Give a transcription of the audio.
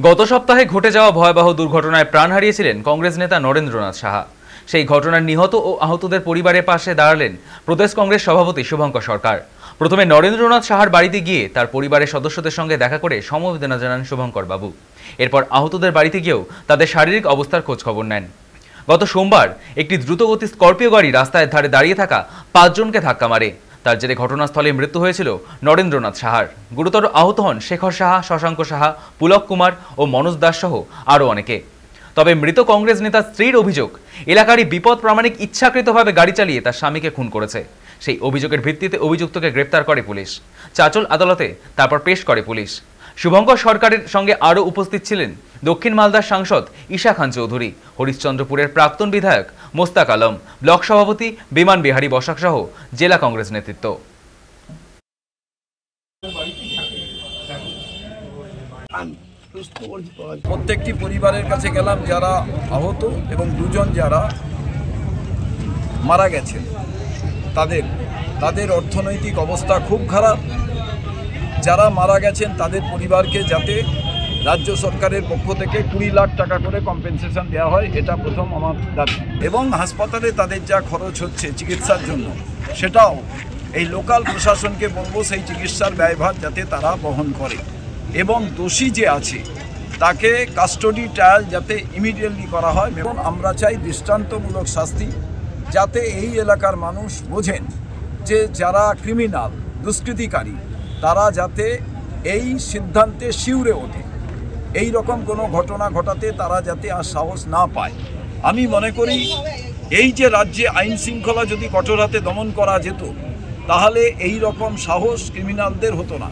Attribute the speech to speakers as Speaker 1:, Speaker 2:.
Speaker 1: গত সপ্তাহে ঘটে যাওয়া ভয়াবহ দুর্ঘটনায় প্রাণ হারিয়েছিলেন কংগ্রেস নেতা নরেন্দ্রনাথ সাহা। সেই ঘটনার নিহত ও আহতদের পরিবারের পাশে দাঁড়ালেন প্রদেশ কংগ্রেস সভাপতি শুভঙ্কর সরকার। প্রথমে নরেন্দ্রনাথ সাহার বাড়িতে গিয়ে তার পরিবারের সদস্যদের সঙ্গে দেখা করে সমবেদনা জানান শুভঙ্কর বাবু। এরপর আহতদের বাড়িতে গিয়েও তাদের শারীরিক অবস্থার খোঁজ খবর নেন। গত সোমবার একটি দ্রুতগতি স্করপিও গাড়ি রাস্তায় ধারে দাঁড়িয়ে থাকা 5 জনকে ধাক্কা মারে। তার জেরে ঘটনাস্থলে মৃত্যু হয়েছিল নরেন্দ্রনাথ সাহার। গুরুতর আহত হন শেখর সাহা, শশাঙ্ক সাহা, পুলক কুমার ও মনোজ দাস সহ আরও অনেকে। তবে মৃত কংগ্রেস নেতার স্ত্রীর অভিযোগ, এলাকারই বিপদ প্রামাণিক ইচ্ছাকৃতভাবে গাড়ি চালিয়ে তার স্বামীকে খুন করেছে। সেই অভিযোগের ভিত্তিতে অভিযুক্তকে গ্রেপ্তার করে পুলিশ। চাচল আদালতে তারপর পেশ করে পুলিশ। শুভঙ্কর সরকারের সঙ্গে আরও উপস্থিত ছিলেন দক্ষিণ মালদার সাংসদ ঈশা খান চৌধুরী, হরিশ্চন্দ্রপুরের প্রাক্তন বিধায়ক মোস্তাক আলম, ব্লক সভাপতি বিমান বিহারী বসাক সহ জেলা কংগ্রেস নেতৃত্ব।
Speaker 2: প্রত্যেকটি পরিবারের কাছে গেলাম যারা আহত এবং দুজন যারা মারা গেছেন। তাদের অর্থনৈতিক অবস্থা খুব খারাপ। যারা মারা গেছেন তাদের পরিবারকে যাতে রাজ্য সরকারের পক্ষ থেকে 20 লাখ টাকা করে কম্পেনসেশন দেওয়া হয়, এটা প্রথম আমার দাবি। এবং হাসপাতালে তাদের যা খরচ হচ্ছে চিকিৎসার জন্য, সেটাও এই লোকাল প্রশাসনকে বলবো সেই চিকিৎসার ব্যয়ভার যাতে তারা বহন করে। এবং দোষী যে আছে তাকে কাস্টডি ট্রায়াল যাতে ইমিডিয়েটলি করা হয়। এবং আমরা চাই দৃষ্টান্তমূলক শাস্তি, যাতে এই এলাকার মানুষ বোঝেন যে যারা ক্রিমিনাল দুষ্কৃতিকারী তারা যাতে এই সিদ্ধান্তে শিউরে ওঠে, এই রকম কোনো ঘটনা ঘটাতে তারা যাতে আর সাহস না পায়। আমি মনে করি এই যে রাজ্যে আইন শৃঙ্খলা যদি কঠোর হাতে দমন করা যেত, তাহলে এই রকম সাহস ক্রিমিনালদের হতো না।